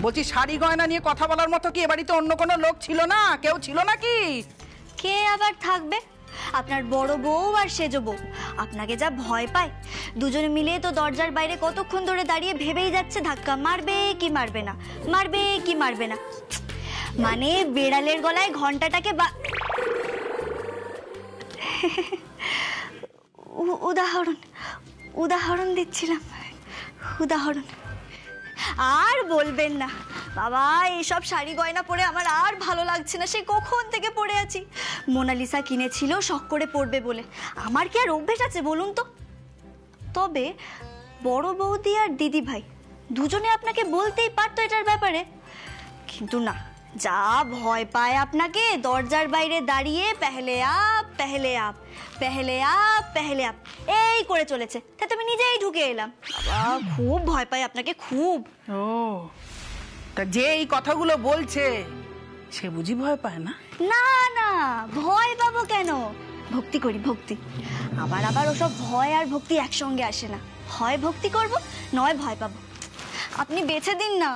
বলছি শাড়ি গয়না নিয়ে কথা বলার মতো কি এ বাড়িতে অন্য কোনো লোক ছিল না? কেউ ছিল নাকি? কে আবার থাকবে? আপনার বড় বউ আর সেজো বউ। আপনাকে যা ভয় পায়, দুজনে মিলে তো দরজার বাইরে কতক্ষণ ধরে দাঁড়িয়ে ভেবেই যাচ্ছে ধাক্কা মারবে কি মারবে না, মারবে কি মারবে না। মানে বেড়ালের গলায় ঘন্টাটাকে উদাহরণ দিচ্ছিলাম, উদাহরণ। আর বলবেন না বাবা, এইসব শাড়ি গয়না পরে আমার আর ভালো লাগছে না। সেই কখন থেকে পরে আছি। মোনালিসা কিনেছিল শখ করে পরবে বলে, আমার কি আর অভ্যেস আছে বলুন তো? তবে বড় বৌদি আর দিদি ভাই দুজনে আপনাকে বলতেই পারতো এটার ব্যাপারে, কিন্তু না, যা ভয় পায় আপনাকে দরজার বাইরে দাঁড়িয়ে পেহলে আপ পেহলে আপ পেহলে আপ পেহলে আপ এই করে চলেছে। তাই তো আমি নিজেই ঢুকে এলাম। বাবা খুব ভয় পায় আপনাকে, খুব। ও, তা যে এই কথাগুলো বলছে সে বুঝি ভয় পায় না? না না, ভয় পাবো কেন? ভক্তি করি, ভক্তি। আবার ওসব ভয় আর ভক্তি একসঙ্গে আসে না। হয় ভক্তি করব, নয় ভয় পাবো। আপনি বেছে দিন না।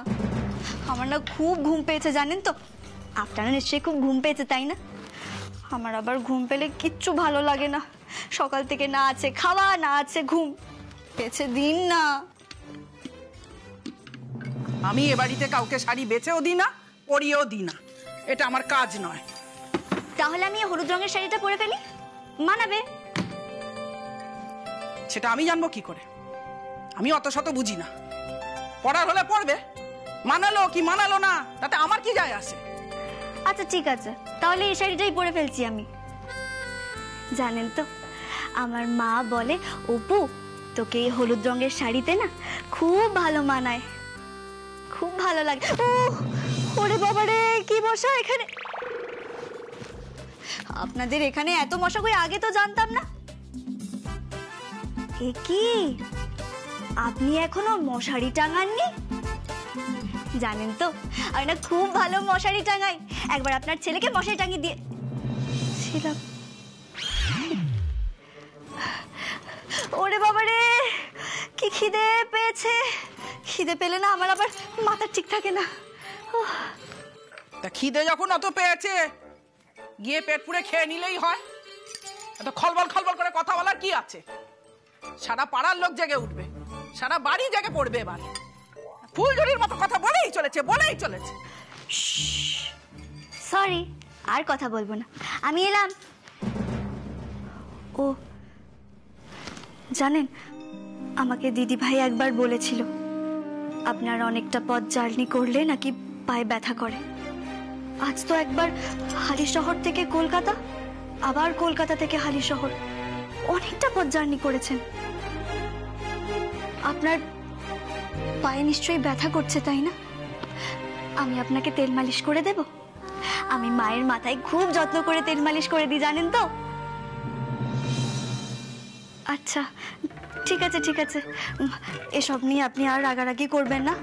আমার না খুব ঘুম পেয়েছে জানেন তো। আপনারা নিশ্চয়ই খুব ঘুম পেয়েছে তাই না? আমার আবার ঘুম পেলে কিচ্ছু ভালো লাগে না। সকাল থেকে না আছে খাওয়া, না আছে ঘুম। বেছে দিন না। আমি এ বাড়িতে কাউকে শাড়ি বেচেও দিই না, পরিয়েও দিই না। এটা আমার কাজ নয়। তাহলে আমি হলুদ রঙের শাড়িটা পরে ফেলি, মানাবে? সেটা আমি জানবো কি করে? আমি অত শত বুঝি না। পড়ার হলে পড়বে, মানালো কি মানালো না তাতে আমার কি যায় আসে? আচ্ছা ঠিক আছে, তাহলে এই শাড়িটাই পরে ফেলছি আমি। জানেন তো, আমার মা বলে অপু তোকে এই হলুদ রঙের শাড়িতে না খুব ভালো মানায়, খুব ভালো লাগে। ওরে বাবা রে, কি মশা এখানে! আপনাদের এখানে এত মশা কই আগে তো জানতাম না। এ কি, আপনি এখনো মশারি টাঙাননি? জানেন তো, আমি না খুব ভালো মশারি টাঙাই। একবার আপনার ছেলেকে মশারি টাঙিয়ে দিয়েছিলাম। ওরে বাবা রে, কি খিদে পেয়েছে! খিদে পেলে না আমার আবার মাথা ঠিক থাকে না। তা খিদে যখন অত পেয়েছে গিয়ে পেট পুরে খেয়ে নিলেই হয়। এত খলবল খলবল করে কথা বলার কি আছে? সারা পাড়ার লোক জেগে উঠবে, সারা বাড়ি জেগে পড়বে। এবার ফুলঝুরির মতো কথা বলেই চলেছে, বলেই চলেছে। সরি, আর কথা বলবো না, আমি এলাম। ও জানেন, আমাকে দিদি ভাই একবার বলেছিল আপনার অনেকটা পথ জার্নি করলে নাকি পায়ে ব্যথা করে। আজ তো একবার হালিশহর থেকে কলকাতা, আবার কলকাতা থেকে হালিশহর, অনেকটা পথ জার্নি করেছেন। আপনার পায়ে নিশ্চয়ই ব্যথা করছে তাই না? আমি আপনাকে তেল মালিশ করে দেব। আমি মায়ের মাথায় খুব যত্ন করে তেল মালিশ করে দিই জানেন তো। আচ্ছা ঠিক আছে ঠিক আছে, এসব নিয়ে আপনি আর রাগারাগি করবেন না।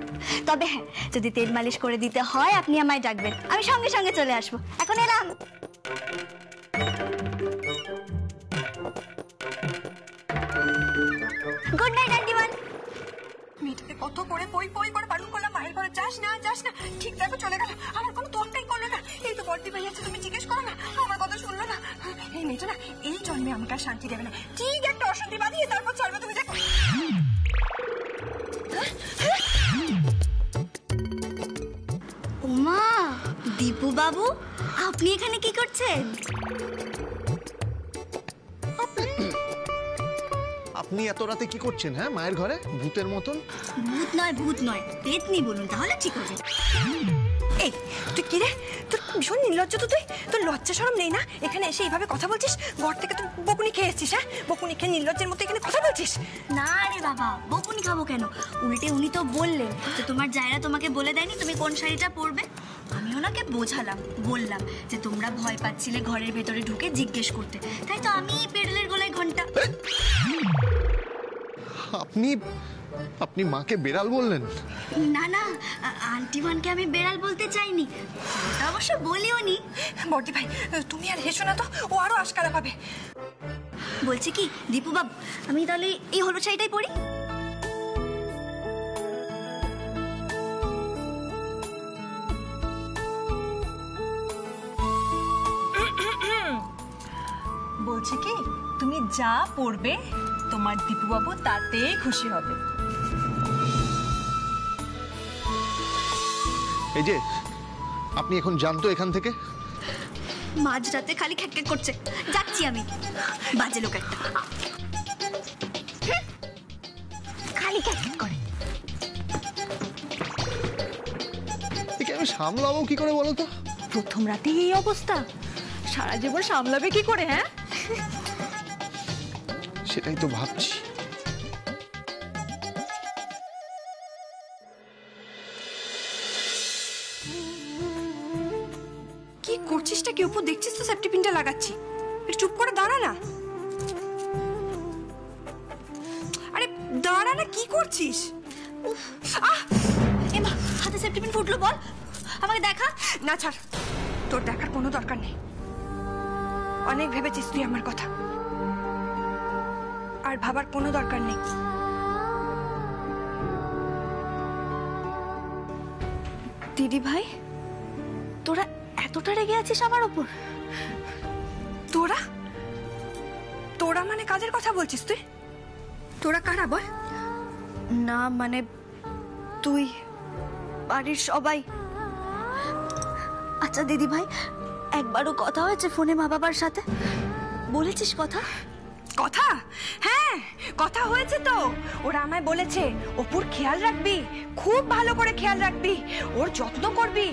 তবে হ্যাঁ, যদি তেল মালিশ করে দিতে হয় আপনি আমায় ডাকবেন, আমি সঙ্গে সঙ্গে চলে আসবো। এখন এলাম। গুড নাইট আন্টিমান। মেয়েটাকে কত করে পই পই করে বারণ করলাম, মায়ের ঘরে যাস না যাস না, ঠিক দেখো চলে গেল। আমার কোনো তোরটাই করলো না। এই তো বড়দি ভাই আছে, তুমি জিজ্ঞেস করো না, আমার কথা শুনলো না। এই মেয়েটা না এই জন্মে আমাকে আর শান্তি দেবে না। ঠিক একটা অশান্তি বাঁধিয়ে তারপর ছাড়বে। তুমি দেখো। ওমা, দীপু বাবু আপনি এখানে কি করছেন? আপনি এত রাতে কি করছেন? হ্যাঁ, মায়ের ঘরে ভূতের মতন? ভূত নয় পেতনি বলুন তাহলে ঠিক হবে। এই তুই কি রে, তোর ভীষণ নির্লজ্জ তো। তোর লজ্জা শরম নেই না? এখানে এসে এইভাবে কথা বলছিস? ঘর থেকে তো বকুনি খেয়ে এসছিস। হ্যাঁ, বকুনি খেয়ে নির্লজ্জের মতো এখানে কথা বলছিস? না রে বাবা, বকুনি খাবো কেন? উল্টে উনি তো বললেন যে তোমার জায়রা তোমাকে বলে দেয়নি তুমি কোন শাড়িটা পরবে। আমি ওনাকে বোঝালাম, বললাম যে তোমরা ভয় পাচ্ছিলে ঘরের ভেতরে ঢুকে জিজ্ঞেস করতে, তাই তো আমি পেডেলের গলায় ঘন্টা। আপনি মাকে বেড়াল বললেন? না না, আন্টিমানকে আমি বেড়াল বলতে চাইনি, ওটা অবশ্য বলিও নি। বড়দি ভাই তুমি আর হেসো না তো, ও আরো আশকারা পাবে। বলছি কি দীপু বাবু, আমি তাহলে এই হলুদ শাড়িটাই পরি। যা পড়বে তোমার দীপুবাবু তাতেই খুশি হবে। এই যে আপনি এখন জানতো এখান থেকে? মাঝরাতে খালি খ্যাটখ্যাট করছে, যাচ্ছি আমি। বাজে লোক একটা, খালি খ্যাটখ্যাট করে। একে আমি সামলাবো কি করে বলো তো? প্রথম রাতেই এই অবস্থা, সারা জীবন সামলাবে কি করে? হ্যাঁ, সেটাই তো ভাবছি। কি করছিসটা কি? উপর দেখছিস তো সেফটি পিনটা লাগাচ্ছি, একটু চুপ করে দাঁড়া না। আরে দাঁড়া না, কি করছিস? এমা, হাতে সেফটি পিন ফুটলো, বল আমাকে দেখা। না ছাড়, তোর দেখার কোনো দরকার নেই। অনেক ভেবেছিস তুই আমার কথা, আর ভাবার কোনো দরকার নেই। দিদি ভাই, তোরা এতটা রেগে আছিস আমার ওপর? তোরা তোরা মানে কাজের কথা বলছিস তুই? তোরা কারা বল? না মানে তুই, বাড়ির সবাই। আচ্ছা দিদি ভাই, একবারও কথা হয়েছে ফোনে মা বাবার সাথে? বলেছিস কথা? কথা? হ্যাঁ, কথা হয়েছে তো। ওরা আমায় বলেছে অপুর খেয়াল রাখবি, খুব ভালো করে খেয়াল রাখবি, ওর যত্ন করবি।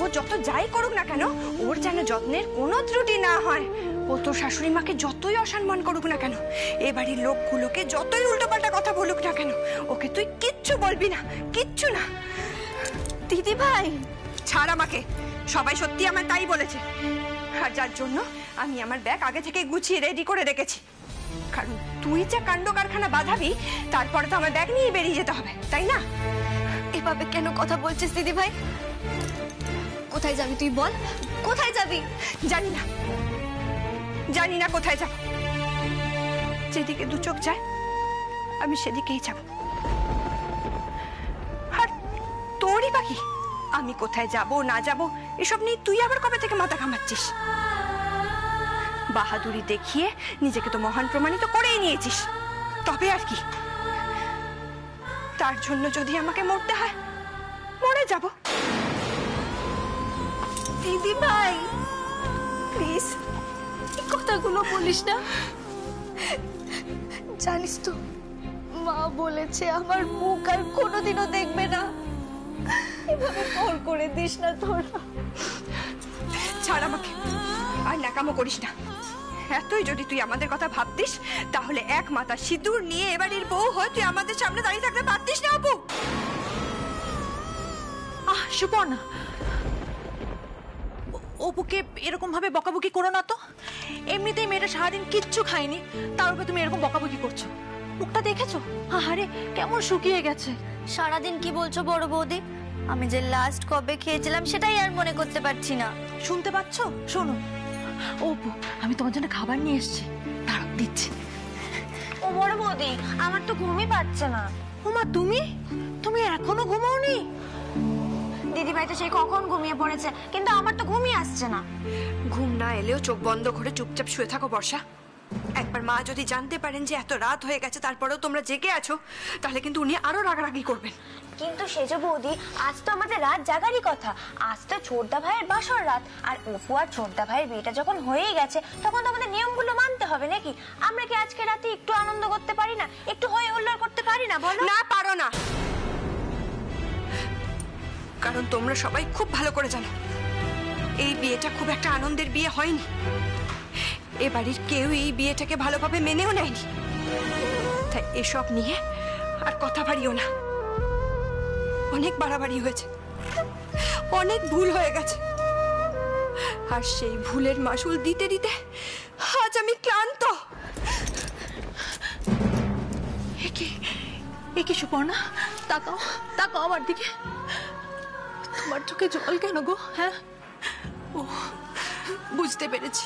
ও যত যাই করুক না কেন, ওর যেন যত্নের কোনো ত্রুটি না হয়। ও তোর শাশুড়ি মাকে যতই অসম্মান করুক না কেন, এ বাড়ির লোকগুলোকে যতই উল্টোপাল্টা কথা বলুক না কেন, ওকে তুই কিচ্ছু বলবি না, কিচ্ছু না। দিদি ভাই ছাড় আমাকে, সবাই সত্যি আমায় তাই বলেছে। আর যার জন্য আমি আমার ব্যাগ আগে থেকে গুছিয়ে রেডি করে রেখেছি, কারণ তুই যে কাণ্ড কারখানা বাঁধাবি, তারপরে তো আমার ব্যাগ নিয়ে বেরিয়ে যেতে হবে, তাই না? এভাবে কেন কথা বলছিস দিদি ভাই? কোথায় যাবি তুই বল, কোথায় যাবি? জানি না, জানি না কোথায় যাব। যেদিকে দু চোখ যায় আমি সেদিকেই যাব। আর তোরই বাকি, আমি কোথায় যাব না যাব এসব নিয়ে তুই আবার কবে থেকে মাথা ঘামাচ্ছিস? বাহাদুরি দেখিয়ে নিজেকে তো মহান প্রমাণিত করেই নিয়েছিস, তবে আর কি? তার জন্য যদি আমাকে মরতে হয়, মরে যাব। দিদি ভাই প্লিজ এই কথাগুলো বলিস না। জানিস তো মা বলেছে আমার মুখ আর কোনোদিনও দেখবে না। এভাবে পর করে দিস না তোরা। ছাড় আমাকে, আর ন্যাকামো করিস না। এতই যদি তুই আমাদের কথা ভাবতিস, তাহলে এক মাথা সিঁদুর নিয়ে এবাড়ির বউ হয়ে তুই আমাদের সামনে দাঁড়িয়ে থাকতে পারতিস না অপু? সুপর্ণা, অপুকে এরকম ভাবে বকাবকি করো না তো। এমনিতেই মেয়েটা সারাদিন কিচ্ছু খায়নি, তার উপর তুমি এরকম বকাবকি করছো। মুখটা দেখেছো? আহারে কেমন শুকিয়ে গেছে। সারাদিন কি বলছো বড় বৌদি? আমি যে লাস্ট কবে খেয়েছিলাম সেটাই আর মনে করতে পারছি না। শুনতে পাচ্ছো? শোনো অপু, আমি তোমার জন্য খাবার নিয়ে এসেছি, দাঁড়াও দিচ্ছি। ও বড় বৌদি, আমার তো ঘুমই পাচ্ছে না। ওমা, তুমি তুমি এখনো ঘুমাওনি? দিদি ভাই তো সেই কখন ঘুমিয়ে পড়েছে, কিন্তু আমার তো ঘুমই আসছে না। ঘুম না এলেও চোখ বন্ধ করে চুপচাপ শুয়ে থাকো বর্ষা। একবার মা যদি জানতে পারেন যে এত রাত হয়ে গেছে তারপরেও তোমরা জেগে আছো, তাহলে কিন্তু উনি আরো রাগারাগি করবেন। কিন্তু সেজ বৌদি, আজ তো আমাদের রাত জাগারই কথা। আজ তো ছোটদা ভাইয়ের বাসর রাত, আর অপু আর ছোটদা ভাইয়ের বিয়েটা যখন হয়েই গেছে, তখন তো আমাদের নিয়মগুলো মানতে হবে নাকি? আমরা কি আজকে রাতে একটু আনন্দ করতে পারি না, একটু হই হুল্লোড় করতে পারি না বলো? না, পারো না, কারণ তোমরা সবাই খুব ভালো করে জানো এই বিয়েটা খুব একটা আনন্দের বিয়ে হয়নি। এ বাড়ির কেউ এই বিয়েটাকে ভালোভাবে মেনেও নেয়নি, তাই এসব নিয়ে আর কথা বাড়িও না। অনেক বাড়াবাড়ি হয়েছে, অনেক ভুল হয়ে গেছে, আর সেই ভুলের মাসুল দিতে দিতে আজ আমি ক্লান্ত। একে সুপর্ণা, তাকাও তাকাও আমার দিকে। তোমার চোখে জল কেন গো? হ্যাঁ, ও বুঝতে পেরেছি,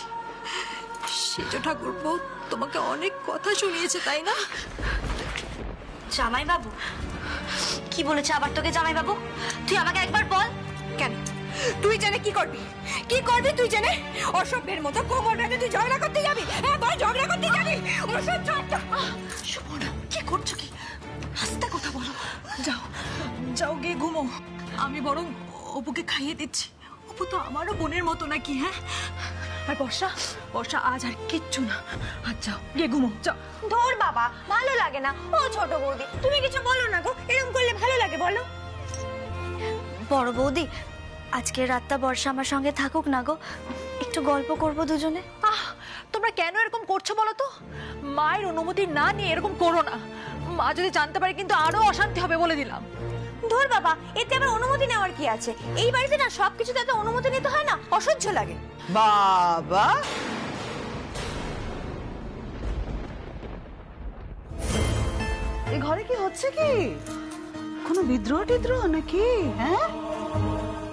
সেজ ঠাকুর বউ তোমাকে অনেক কথা শুনিয়েছে, তাই না? জামাই বাবু কি বলেছে আবার তোকে? জামাই বাবু তুই আমাকে একবার বল। কেন? তুই জানে কি করবি? কি করবি তুই জেনে? অসভ্যের মতো কোমর বেঁধে তুই ঝগড়া করতে যাবি? হ্যাঁ বল, ঝগড়া করতে যাবি? ওসব ছাড়টা। সুমনা, কি করছো কি? আস্তে কথা বলো। যাও যাও গিয়ে ঘুমো। আমি বরং অপুকে খাইয়ে দিচ্ছি। অপু তো আমারও বোনের মতো নাকি, হ্যাঁ? আর বর্ষা, বর্ষা আজ আর কিচ্ছু না। আজ যাও গিয়ে ঘুমো, যাও। ধর বাবা, ভালো লাগে না। ও ছোট বৌদি, তুমি কিছু বলো না গো, এরকম করলে ভালো লাগে বলো? বড় বৌদি, আজকের রাতটা বর্ষা আমার সঙ্গে থাকুক না গো, একটু গল্প করব দুজনে। তোমরা কেন এরকম করছো বলো তো? মায়ের অনুমতি না নিয়ে এরকম করো না। মা যদি জানতে পারে কিন্তু আরো অশান্তি হবে, বলে দিলাম। ধর বাবা, এতে আবার অনুমতি নেওয়ার কি আছে? এই বাড়িতে না সবকিছুতে এত অনুমতি নিতে হয় না, অসহ্য লাগে। বাবা, এই ঘরে কি হচ্ছে কি? কোনো বিদ্রোহ টিদ্রোহ নাকি? হ্যাঁ,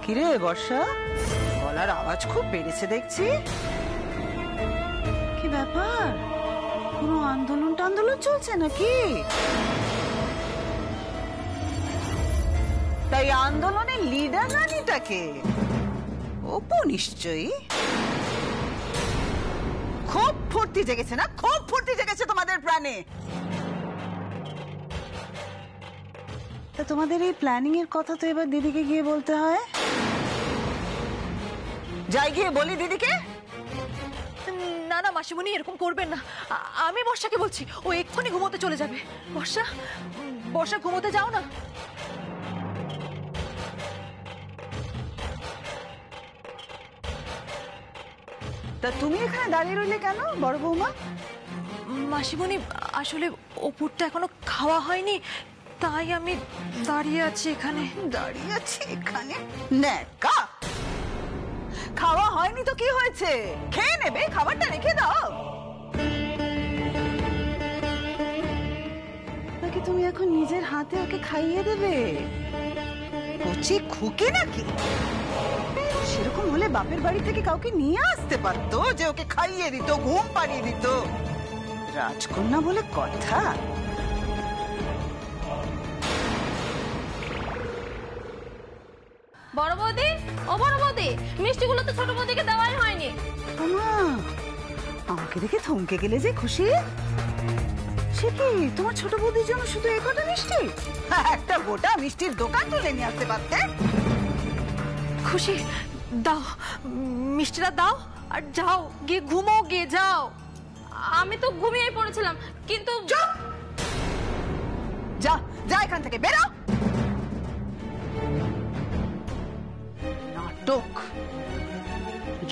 কিরে বর্ষা, গলার আওয়াজ খুব বেড়েছে দেখছি। কি ব্যাপার? কোনো আন্দোলন টান্দোলন চলছে নাকি? তাই আন্দোলনের লিডার রানীটাকে? অপু নিশ্চয়ই। খুব ফুর্তি জেগেছে না? খুব ফুর্তি জেগেছে তোমাদের প্রাণে। তা তোমাদের এই প্ল্যানিং এর কথা তো এবার দিদিকে গিয়ে বলতে হয়। যাই গিয়ে বলি দিদিকে। না না মাসিমণি, এরকম করবেন না। আমি বর্ষাকে বলছি, ও এক্ষুনি ঘুমোতে চলে যাবে। বর্ষা, বর্ষা ঘুমোতে যাও না। তা তুমি এখানে দাঁড়িয়ে রইলে কেন বড় বৌমা? মাসিমণি, আসলে অপুরটা এখনো খাওয়া হয়নি, তাই আমি দাঁড়িয়ে আছি এখানে। দাঁড়িয়ে আছি এখানে? নেকা, খাওয়া হয়নি তো কি হয়েছে? খেয়ে নেবে, খাবারটা রেখে দাও। নাকি তুমি এখন নিজের হাতে ওকে খাইয়ে দেবে? কচি খুকি নাকি? সেরকম হলে বাপের বাড়ি থেকে কাউকে নিয়ে আসতে পারতো, যে ওকে খাইয়ে দিত, ঘুম পাড়িয়ে দিত। রাজকন্যা বলে কথা। বড় বৌদি, ও বড় বৌদি, মিষ্টিগুলো তো ছোট বৌদিকে দেওয়াই হয়নি। মা, আমাকে দেখে থমকে গেলে যে খুশি। সে কি তোমার ছোট বৌদির জন্য শুধু এই কটা মিষ্টি? একটা গোটা মিষ্টির দোকান তুলে নিয়ে আসতে পারতে। খুশি, দাও মিষ্টিটা দাও আর যাও গিয়ে ঘুমো, গিয়ে যাও। আমি তো ঘুমিয়ে পড়েছিলাম, কিন্তু যা যা এখান থেকে বেরো। নাটক,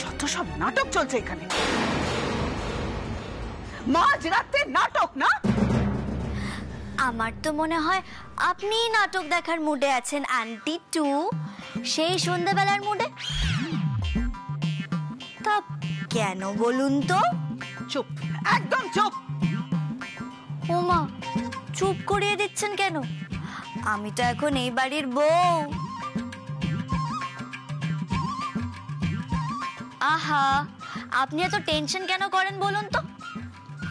যত সব নাটক চলছে এখানে। মাঝরাতে নাটক না? আমার তো মনে হয় আপনি নাটক দেখার মুডে আছেন আন্টি টু, সেই সন্ধ্যাবেলার মুডে। তা কেন বলুন তো? চুপ, একদম চুপ। ওমা, চুপ করিয়ে দিচ্ছেন কেন? আমি তো এখন এই বাড়ির বউ। আহা, আপনি এত টেনশন কেন করেন বলুন তো?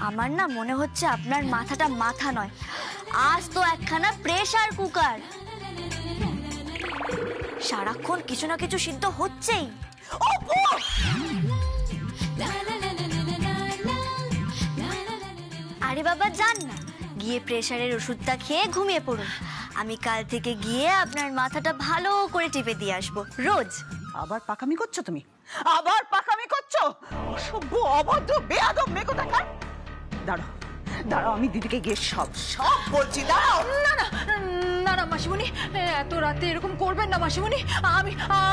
আমার না মনে হচ্ছে আপনার মাথাটা মাথা নয়, আজ তো একখানা প্রেসার কুকার। সারাক্ষণ কিছু না কিছু সিদ্ধ হচ্ছেই। আরে বাবা যান না, গিয়ে প্রেসারের ওষুধটা খেয়ে ঘুমিয়ে পড়ুন। আমি কাল থেকে গিয়ে আপনার মাথাটা ভালো করে টিপে দিয়ে আসবো রোজ। আবার পাকামি করছো তুমি? আবার পাকামি করছো? অসভ্য, অভদ্র, বেয়াদব মেয়ে কোথাকার। দাঁড়াও দাঁড়াও, আমি দিদিকে গিয়ে সব সব বলছি। দাঁড়াও। না না না না মাসিমণি, এত রাতে এরকম করবেন না মাসিমণি।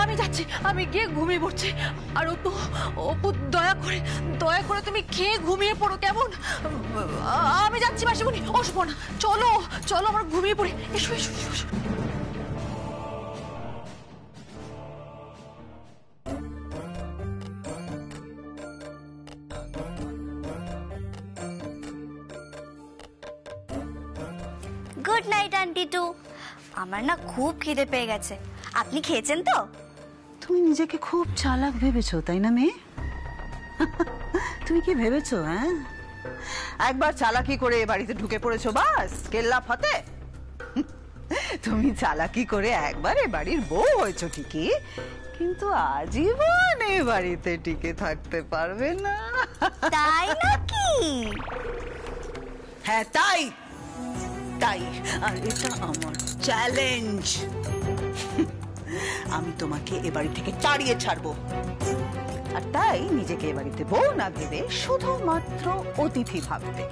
আমি যাচ্ছি, আমি গিয়ে ঘুমিয়ে পড়ছি। আর অপু, অপু দয়া করে তুমি খেয়ে ঘুমিয়ে পড়ো কেমন? আমি যাচ্ছি মাসিমণি। অসুখ না, চলো চলো, আমরা ঘুমিয়ে পড়ি। এসো এসো এসো। Good night aunty too. আমার না খুব খিদে পেয়ে গেছে, আপনি খেয়েছেন তো? তুমি নিজেকে খুব চালাক ভেবেছো তাই না মেয়ে? তুমি কি ভেবেছো? হ্যাঁ, একবার চালাকি করে এ বাড়িতে ঢুকে পড়েছো, বাস কেল্লা ফতে। তুমি চালাকি করে একবারে বাড়ির বউ হয়েছো ঠিকই, কিন্তু আজীবন এই বাড়িতে টিকে থাকতে পারবে না। তাই নাকি? হ্যাঁ তাই তাই, আর এটা আমার চ্যালেঞ্জ। আমি তোমাকে এ বাড়ি থেকে তাড়িয়ে ছাড়বো, আর তাই নিজেকে এ বাড়িতে বউ না ভেবে শুধুমাত্র অতিথি ভাবতে,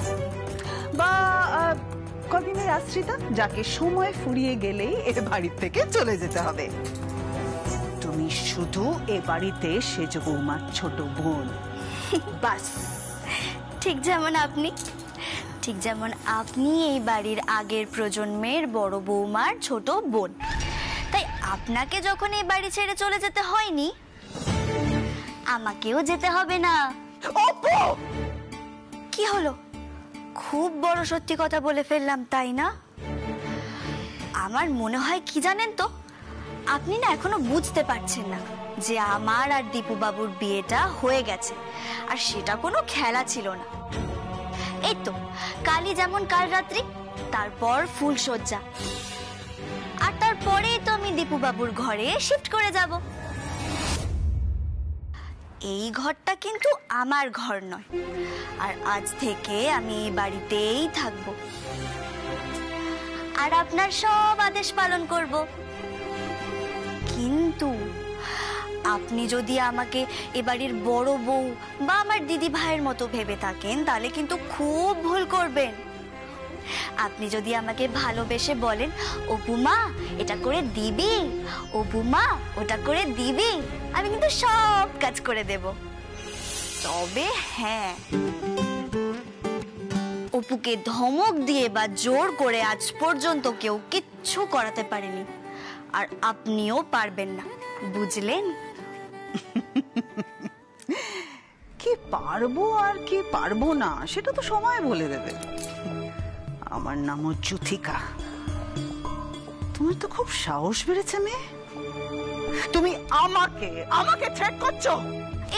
বা কদিনের আশ্রিতা, যাকে সময় ফুরিয়ে গেলেই এ বাড়ি থেকে চলে যেতে হবে। তুমি শুধু এ বাড়িতে সেজ বৌমার ছোট বোন, বাস। ঠিক যেমন আপনি, ঠিক যেমন আপনি এই বাড়ির আগের প্রজন্মের বড় বৌমার ছোট বোন, তাই আপনাকে যখন এই বাড়ি ছেড়ে চলে যেতে হয়নি, আমাকেও যেতে হবে না। কি হলো? খুব বড় সত্যি কথা বলে ফেললাম তাই না? আমার মনে হয় কি জানেন তো, আপনি না এখনো বুঝতে পারছেন না যে আমার আর দীপু বাবুর বিয়েটা হয়ে গেছে, আর সেটা কোনো খেলা ছিল না। এই তো কালই যেমন কাল রাত্রি, তারপর ফুলসজ্জা, আর তারপরেই তো আমি দীপু বাবুর ঘরে শিফট করে যাব। এই ঘরটা কিন্তু আমার ঘর নয়, আর আজ থেকে আমি এই বাড়িতেই থাকব, আর আপনার সব আদেশ পালন করব। কিন্তু আপনি যদি আমাকে এ বাড়ির বড় বউ বা আমার দিদি ভাইয়ের মতো ভেবে থাকেন, তাহলে কিন্তু খুব ভুল করবেন। আপনি যদি আমাকে ভালোবেসে বলেন, অপু মা এটা করে দিবি, অপু মা ওটা করে দিবি, আমি কিন্তু সব কাজ করে দেব। তবে হ্যাঁ, অপুকে ধমক দিয়ে বা জোর করে আজ পর্যন্ত কেউ কিচ্ছু করাতে পারেনি, আর আপনিও পারবেন না, বুঝলেন? কি পারবো আর কি পারবো না সেটা তো সময় বলে দেবে। আমার নামও যুথিকা। তোমার তো খুব সাহস বেড়েছে মেয়ে, তুমি আমাকে আমাকে থ্রেট করছো।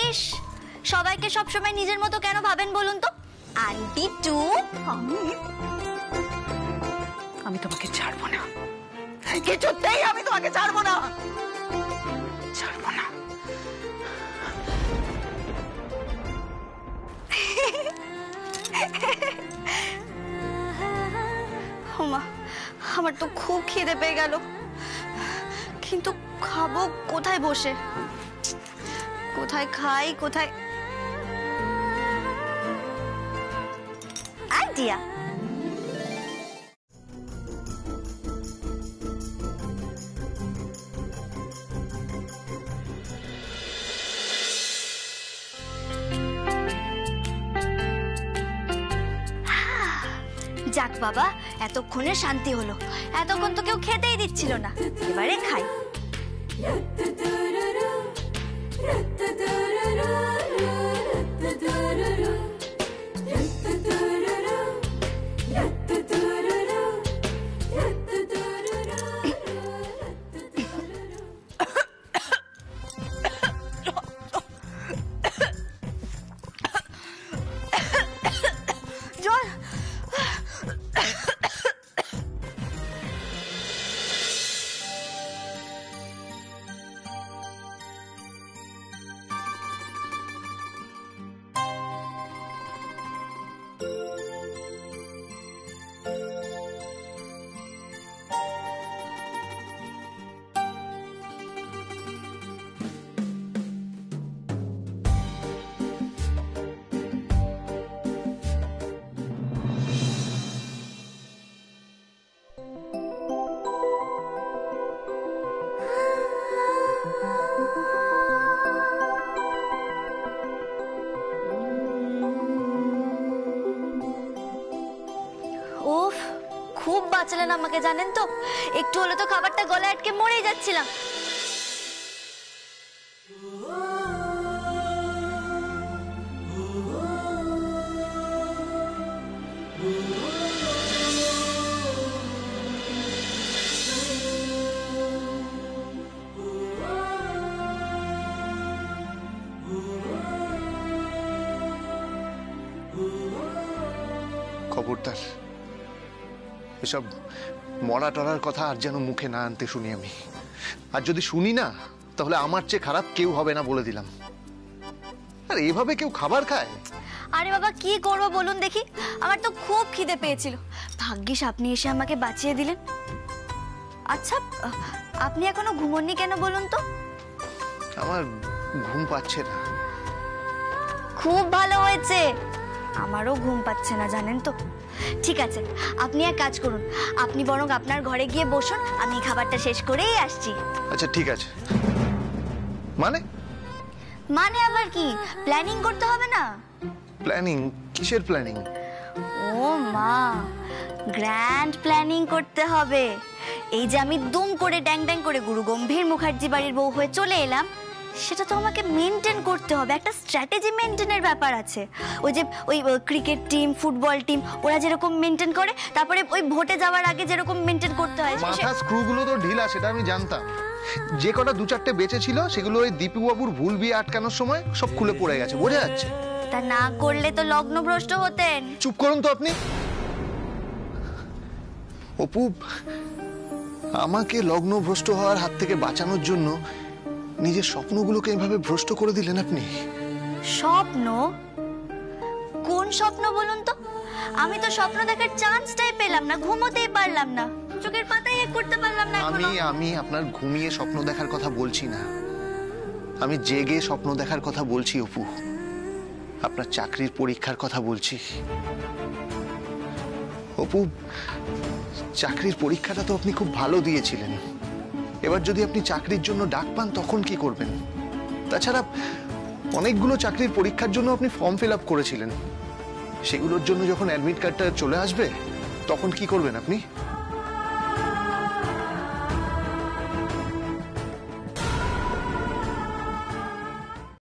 ইস, সবাইকে সবসময় নিজের মতো কেন ভাবেন বলুন তো? আন্টি টু, আমি তোমাকে ছাড়বো না, কিছুতেই আমি তোমাকে ছাড়বো না, ছাড়বো না। ওমা, আমার তো খুব খিদে পেয়ে গেল, কিন্তু খাবো কোথায় বসে? কোথায় খাই, কোথায়? আইডিয়া! যাক বাবা, এতক্ষণে শান্তি হলো। এতক্ষণ তো কেউ খেতেই দিচ্ছিল না, এবারে খাই। জল। ওফ, খুব বাঁচালেন আমাকে জানেন তো, একটু হলে তো খাবারটা গলায় আটকে মরেই যাচ্ছিলাম। খবরদার এসব মরা টরার কথা আর যেন মুখে না আনতে শুনি আমি। আর যদি শুনি না, তাহলে আমার চেয়ে খারাপ কেউ হবে না বলে দিলাম। আর এভাবে কেউ খাবার খায়? আরে বাবা কি করবো বলুন দেখি, আমার তো খুব খিদে পেয়েছিল, ভাগ্যিস আপনি এসে আমাকে বাঁচিয়ে দিলেন। আচ্ছা আপনি এখনো ঘুমোননি কেন বলুন তো? আমার ঘুম পাচ্ছে না। খুব ভালো হয়েছে, আমারও ঘুম পাচ্ছে না জানেন তো। ঠিক আছে, আপনি এক কাজ করুন, আপনি বরং আপনার ঘরে গিয়ে বসুন, আমি খাবারটা শেষ করেই আসছি। আচ্ছা ঠিক আছে। মানে মানে আবার কি, প্ল্যানিং করতে হবে না? প্ল্যানিং? কিসের প্ল্যানিং? ও মা, গ্র্যান্ড প্ল্যানিং করতে হবে। এই যে আমি দুম করে ড্যাং ড্যাং করে গুরু গম্ভীর মুখার্জি বাড়ির বউ হয়ে চলে এলাম, সেটা তো আমাকে মেনটেন করতে হবে, একটা স্ট্র্যাটেজি মেনটেনের ব্যাপার আছে। ওই যে ওই ক্রিকেট টিম, ফুটবল টিম, ওরা যেরকম মেনটেন করে, তারপরে ওই ভোটে যাওয়ার আগে যেরকম মেনটেন করতে হয়। মাথা স্ক্রুগুলো তো ঢিলা, সেটা আমি জানতাম। যে কটা দু চারটে বেঁচে ছিল সেগুলো ওই দীপু বাবুর ভুল বিয়ে আটকানোর সময় সব খুলে পড়ে গেছে, বোঝা যাচ্ছে। তা না করলে তো লগ্নভ্রষ্ট হতেন। চুপ করুন তো আপনি। অপু, আমাকে লগ্ন ভ্রষ্ট হওয়ার হাত থেকে বাঁচানোর জন্য নিজের স্বপ্নগুলোকে এভাবে ভ্রষ্ট করে দিলেন আপনি। স্বপ্ন? কোন স্বপ্ন বলুন তো? আমি তো স্বপ্ন দেখার চান্সটাই পেলাম না, ঘুমোতেই পারলাম না, চোখের পাতাই এক করতে পারলাম না। আমি আপনার ঘুমিয়ে স্বপ্ন দেখার কথা বলছি না, আমি জেগে স্বপ্ন দেখার কথা বলছি অপু। আপনার চাকরির পরীক্ষার কথা বলছি। অপু, চাকরির পরীক্ষাটা তো আপনি খুব ভালো দিয়েছিলেন, এবার যদি আপনি চাকরির জন্য ডাক পান তখন কি করবেন? তাছাড়া অনেকগুলো চাকরির পরীক্ষার জন্য আপনি ফর্ম ফিল আপ করেছিলেন, সেগুলোর জন্য যখন অ্যাডমিট কার্ডটা চলে আসবে তখন কি করবেন আপনি?